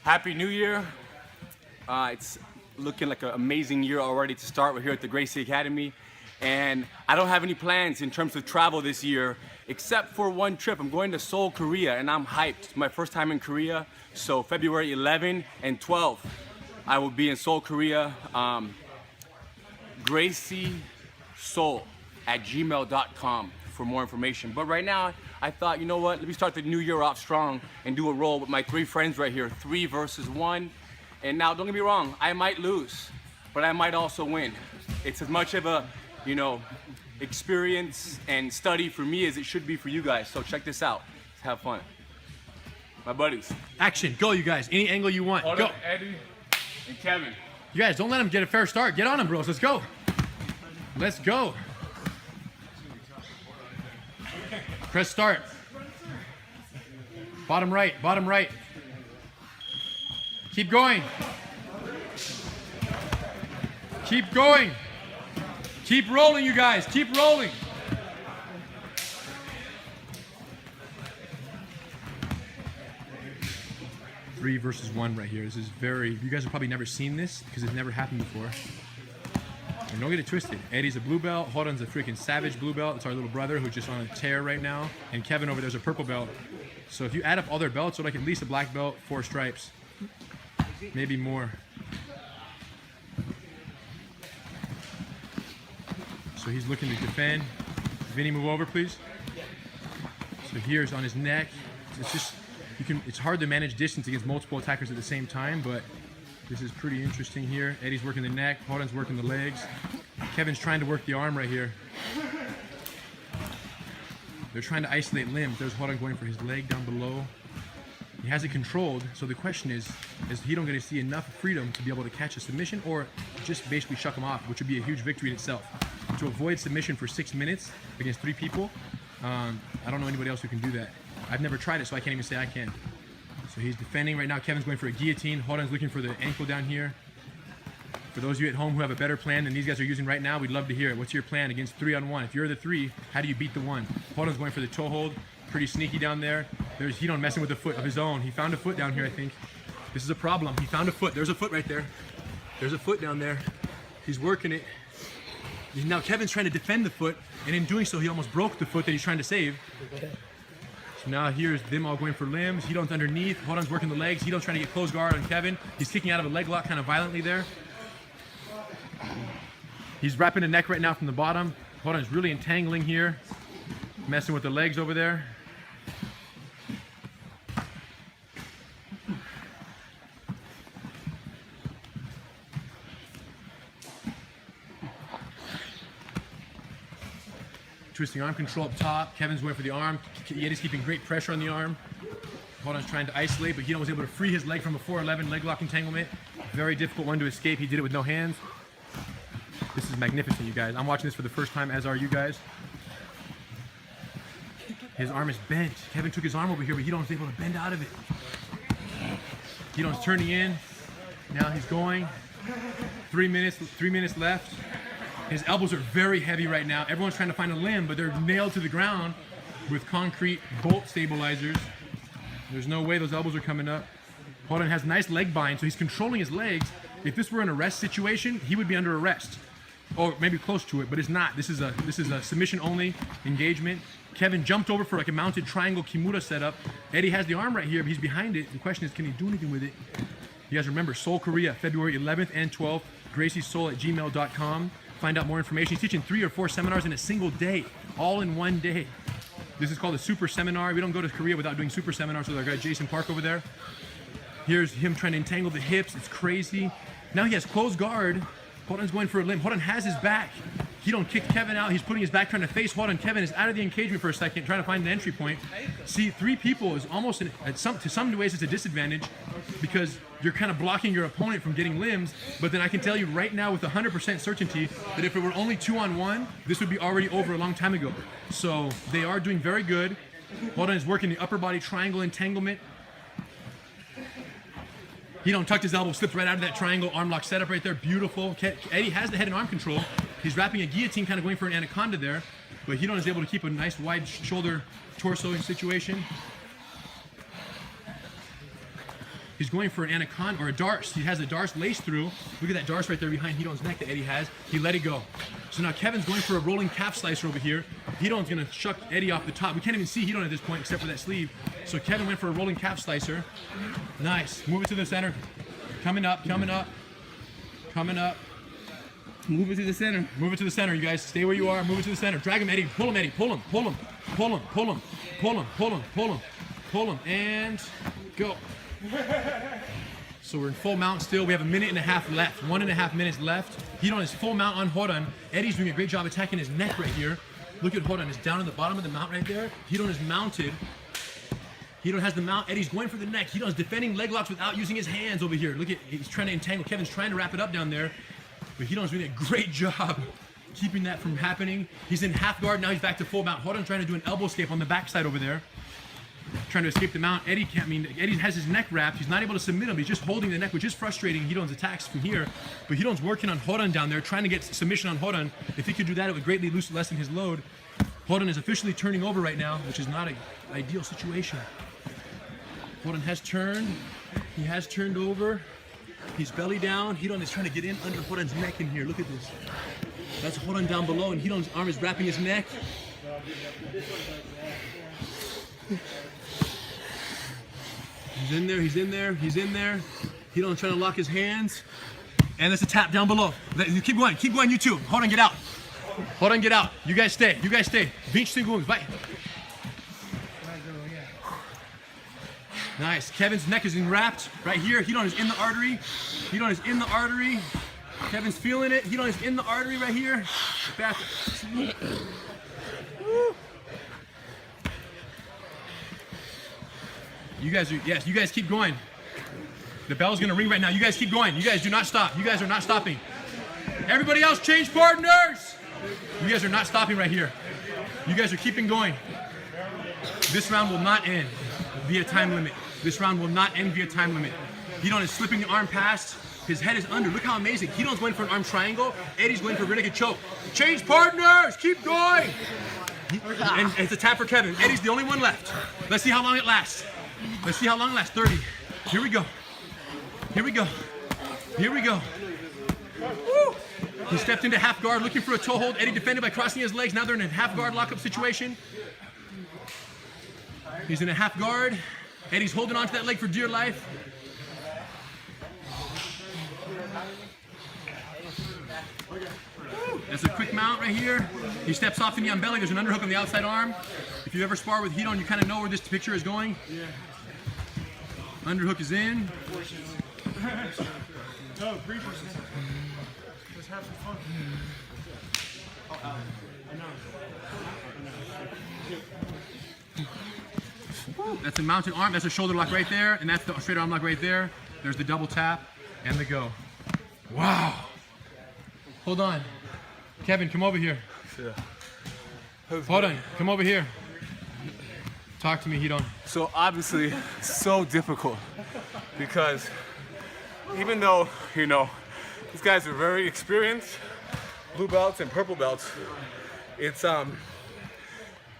Happy New Year. It's looking like an amazing year already to start. We're here at the Gracie Academy, and I don't have any plans in terms of travel this year, except for one trip. I'm going to Seoul, Korea, and I'm hyped. It's my first time in Korea, so February 11 and 12, I will be in Seoul, Korea. Gracieseoul@gmail.com for more information. But right now, I thought, you know what, let me start the new year off strong and do a roll with my three friends right here, 3 versus 1. And now, don't get me wrong, I might lose, but I might also win. It's as much of a, experience and study for me as it should be for you guys. So check this out. Let's have fun. My buddies. Action, go you guys. Any angle you want. Hold go. up, Eddie and Kevin. You guys, don't let him get a fair start. Get on him, bros. Let's go. Let's go. Press start. Bottom right, bottom right. Keep going. Keep going. Keep rolling, you guys. Keep rolling. Three versus 1 right here. This is you guys have probably never seen this because it's never happened before. And don't get it twisted. Eddie's a blue belt. Horan's a freaking savage blue belt. It's our little brother who's just on a tear right now. And Kevin over there's a purple belt. So if you add up all their belts, they're like at least a black belt, 4 stripes. Maybe more. So he's looking to defend. Vinny, move over, please. So here's on his neck. It's just, it's hard to manage distance against multiple attackers at the same time, but this is pretty interesting here. Eddie's working the neck, Horan's working the legs. Kevin's trying to work the arm right here. They're trying to isolate limbs. There's Horan going for his leg down below. He has it controlled, so the question is he don't get to see enough freedom to be able to catch a submission or just basically shuck him off, which would be a huge victory in itself. To avoid submission for 6 minutes against 3 people, I don't know anybody else who can do that. I've never tried it, so I can't even say I can. So he's defending right now. Kevin's going for a guillotine. Horan's looking for the ankle down here. For those of you at home who have a better plan than these guys are using right now, we'd love to hear it. What's your plan against 3-on-1? If you're the 3, how do you beat the 1? Horan's going for the toe hold. Pretty sneaky down there. There's Hidon messing with a foot of his own. He found a foot down here, I think. This is a problem. He found a foot. There's a foot right there. There's a foot down there. He's working it. Now Kevin's trying to defend the foot, and in doing so, he almost broke the foot that he's trying to save. So now here's them all going for limbs. Hidon's underneath. Horan's working the legs. Hidon's trying to get close guard on Kevin. He's kicking out of a leg lock kind of violently there. He's wrapping the neck right now from the bottom. Horan's really entangling here, messing with the legs over there. Twisting arm control up top. Kevin's going for the arm. Yeti's keeping great pressure on the arm. Horan's trying to isolate, but Hidon was able to free his leg from a 411 leg lock entanglement. Very difficult one to escape. He did it with no hands. This is magnificent, you guys. I'm watching this for the first time, as are you guys. His arm is bent. Kevin took his arm over here, but Hidon was able to bend out of it. Hidon's turning in. Now he's going. 3 minutes left. His elbows are very heavy right now. Everyone's trying to find a limb, but they're nailed to the ground with concrete bolt stabilizers. There's no way those elbows are coming up. Horan has nice leg bind, so he's controlling his legs. If this were an arrest situation, he would be under arrest, or maybe close to it, but it's not. This is a submission-only engagement. Kevin jumped over for like a mounted triangle Kimura setup. Eddie has the arm right here, but he's behind it. The question is, can he do anything with it? You guys remember, Seoul, Korea, February 11th and 12th, Gracieseoul@gmail.com. Find out more information. He's teaching 3 or 4 seminars in a single day, all in one day. This is called a super seminar. We don't go to Korea without doing super seminars with our guy Jason Park over there. Here's him trying to entangle the hips. It's crazy. Now he has closed guard. Horan's going for a limb. Horan has his back. Hidon kicked Kevin out. He's putting his back trying to face Horan. Kevin is out of the engagement for a second, trying to find an entry point. See, 3 people is almost, to some ways, it's a disadvantage because you're kind of blocking your opponent from getting limbs. But then I can tell you right now with 100% certainty that if it were only 2-on-1, this would be already over a long time ago. So they are doing very good. Horan is working the upper body triangle entanglement. Hidon tucked his elbow, slipped right out of that triangle, arm lock setup right there, beautiful. Eddie has the head and arm control. He's wrapping a guillotine, kind of going for an anaconda there, but Hidon is able to keep a nice wide shoulder torso situation. He's going for an anaconda or a darce. He has a darce laced through. Look at that darce right there behind Hidon's neck that Eddie has. He let it go. So now Kevin's going for a rolling calf slicer over here. Hidon's gonna shuck Eddie off the top. We can't even see Hidon at this point except for that sleeve. So Kevin went for a rolling calf slicer. Nice. Move it to the center. Coming up, coming up, coming up. Move it to the center. Move it to the center, you guys. Stay where you are. Move it to the center. Drag him, Eddie. Pull him, Eddie. Pull him. Pull him. Pull him. Pull him. Pull him. Pull him. Pull him. Pull him. And go. So we're in full mount still. We have 1.5 minutes left. 1.5 minutes left. Hidon is full mount on Horan. Eddie's doing a great job attacking his neck right here. Look at Horan. It's down at the bottom of the mount right there. Hidon is mounted. Hidon has the mount. Eddie's going for the neck. Hidon's defending leg locks without using his hands over here. Look at, he's trying to entangle. Kevin's trying to wrap it up down there. But Hidon's doing a great job keeping that from happening. He's in half guard. Now he's back to full mount. Horan's trying to do an elbow escape on the backside over there. Trying to escape the mount. Eddie has his neck wrapped. He's not able to submit him. He's just holding the neck, which is frustrating Hidon's attacks from here. But Hidon's working on Horan down there, trying to get submission on Horan. If he could do that, it would greatly lessen his load. Horan is officially turning over right now, which is not an ideal situation. Horan has turned. He has turned over. He's belly down. Hidon is trying to get in under Horan's neck in here. Look at this. That's Horan down below, and Hidon's arm is wrapping his neck. He's in there, he's in there, he's in there. Hidon's trying to lock his hands. And there's a tap down below. Keep going, you two. Horan, get out. Horan, get out. You guys stay, you guys stay. 20 segundos, bye. Nice. Kevin's neck is wrapped right here. Hidon is in the artery. Hidon is in the artery. Kevin's feeling it. Hidon is in the artery right here. Back. You guys are, yes, you guys keep going. The bell's gonna ring right now. You guys keep going. You guys do not stop. You guys are not stopping. Everybody else change partners. You guys are not stopping right here. You guys are keeping going. This round will not end via time limit. This round will not end via time limit. Hidon is slipping the arm past. His head is under. Look how amazing. Hidon's going for an arm triangle. Eddie's going for a rear naked choke. Change partners. Keep going. And it's a tap for Kevin. Eddie's the only one left. Let's see how long it lasts. Let's see how long it lasts. 30. Here we go. Here we go. Here we go. Woo. He stepped into half guard looking for a toe hold. Eddie defended by crossing his legs. Now they're in a half guard lockup situation. He's in a half guard. Eddie's holding onto that leg for dear life. That's a quick mount right here. He steps off the knee on belly. There's an underhook on the outside arm. If you ever spar with Hidon, you kind of know where this picture is going. Yeah. Underhook is in. No, 3%. Let's have some fun. That's a mounted arm. That's a shoulder lock right there, and that's the straight arm lock right there. There's the double tap and the go. Wow. Hold on. Kevin, come over here. Yeah. Hold on. Come over here. Talk to me, Hidon. So obviously, so difficult because even though, you know, these guys are very experienced, blue belts and purple belts, it's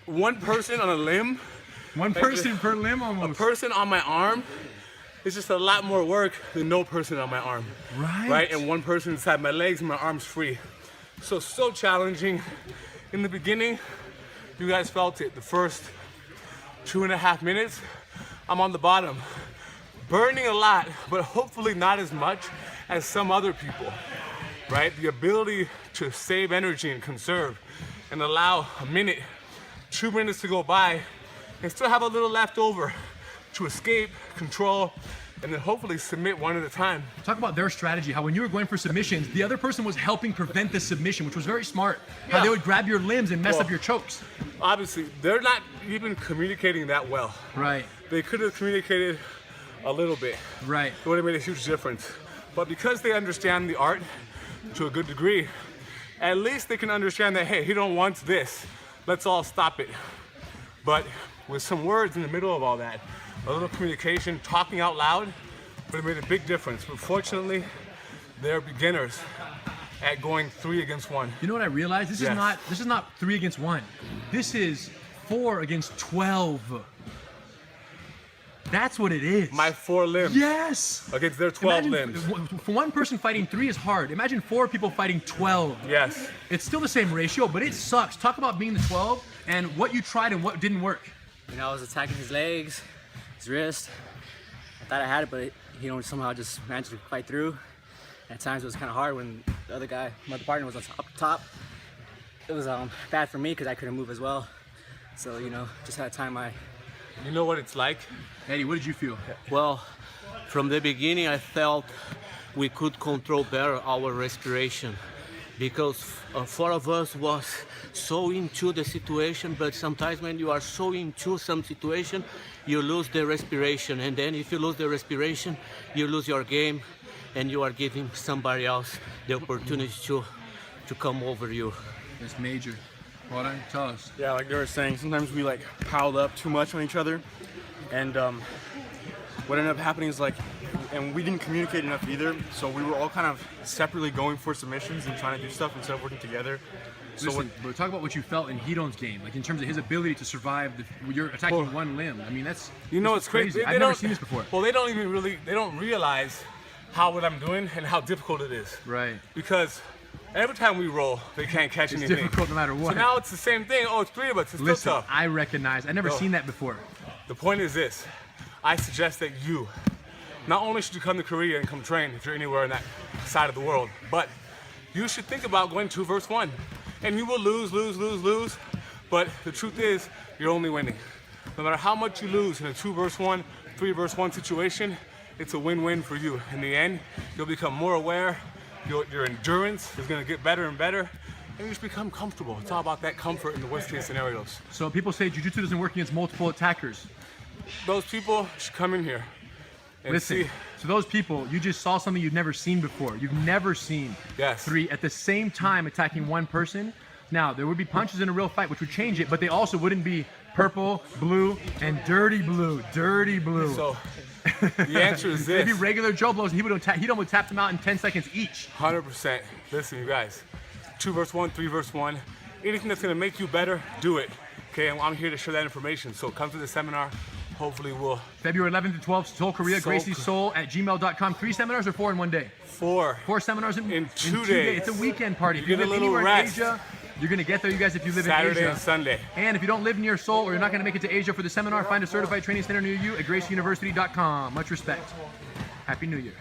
one person on a limb. One person per limb almost. A person on my arm is just a lot more work than no person on my arm. Right. Right? And one person inside my legs and my arm's free. So challenging. In the beginning, you guys felt it. The first 2.5 minutes, I'm on the bottom. Burning a lot, but hopefully not as much as some other people. Right? The ability to save energy and conserve and allow a minute, 2 minutes to go by and still have a little left over to escape, control, and then hopefully submit one at a time. Talk about their strategy, how when you were going for submissions, the other person was helping prevent the submission, which was very smart. How they would grab your limbs and mess up your chokes. Obviously, they're not even communicating that well. Right. They could have communicated a little bit. Right. It would have made a huge difference. But because they understand the art to a good degree, at least they can understand that, hey, he don't want this. Let's all stop it. But with some words in the middle of all that, a little communication, talking out loud, would have made a big difference. But fortunately, they're beginners at going 3 against 1. You know what I realized? This is not 3 against 1. This is 4 against 12. That's what it is. My 4 limbs Yes. against their 12 Imagine, limbs. For one person fighting 3 is hard. Imagine 4 people fighting 12. Yes. It's still the same ratio, but it sucks. Talk about being the 12 and what you tried and what didn't work. You know, I was attacking his legs, his wrist. I thought I had it, but somehow just managed to fight through. At times it was kind of hard when the other guy, my partner, was up top. It was bad for me because I couldn't move as well. So, just had to time my... You know what it's like? Eddie, what did you feel? Well, from the beginning, I felt we could control better our respiration because 4 of us was so into the situation, but sometimes when you are so into some situation, you lose the respiration, and then if you lose the respiration, you lose your game, and you are giving somebody else the opportunity to come over you. That's major. Hold on, tell us. Yeah, like they were saying, sometimes we like piled up too much on each other, and what ended up happening is and we didn't communicate enough either, so we were all kind of separately going for submissions and trying to do stuff instead of working together. So Listen, but talk about what you felt in Hidon's game, like in terms of his ability to survive. You're attacking one limb. I mean, that's It's crazy. I've never seen this before. Well, they don't realize what I'm doing and how difficult it is. Right. Because every time we roll, they can't catch It's anything. difficult no matter what. So now it's the same thing. Oh, it's 3 of us. It's Listen, still tough. I recognize. I've never Bro. seen that before. The point is this. I suggest that you, not only should you come to Korea and come train if you're anywhere in that side of the world, but you should think about going 2 versus 1. And you will lose. But the truth is, you're only winning. No matter how much you lose in a 2 versus 1, 3 versus 1 situation, it's a win-win for you. In the end, you'll become more aware. Your endurance is going to get better and better. And you just become comfortable. It's all about that comfort in the worst case scenarios. So people say jiu-jitsu doesn't work against multiple attackers. Those people should come in here and Listen, see. so those people, you just saw something you've never seen before. You've never seen Yes. 3 at the same time attacking one person. Now, there would be punches in a real fight, which would change it, but they also wouldn't be purple, blue, and dirty blue. Dirty blue. So the answer is They'd be this. regular Joe blows, and Hidon would tap them out in 10 seconds each. 100%. Listen, you guys. 2 versus 1, 3 versus 1. Anything that's going to make you better, do it. Okay, and I'm here to share that information. So come to the seminar. Hopefully we'll... February 11th to 12th, Seoul, Korea, Seoul. Gracieseoul@gmail.com. 3 seminars or 4 in one day? 4 seminars in 2 days. days. It's a weekend party. If You you get a live little anywhere rest. in Asia, you're going to get there, you guys, if you live Saturday in Asia. and Sunday. And if you don't live near Seoul or you're not going to make it to Asia for the seminar, find a certified training center near you at gracieuniversity.com. Much respect. Happy New Year.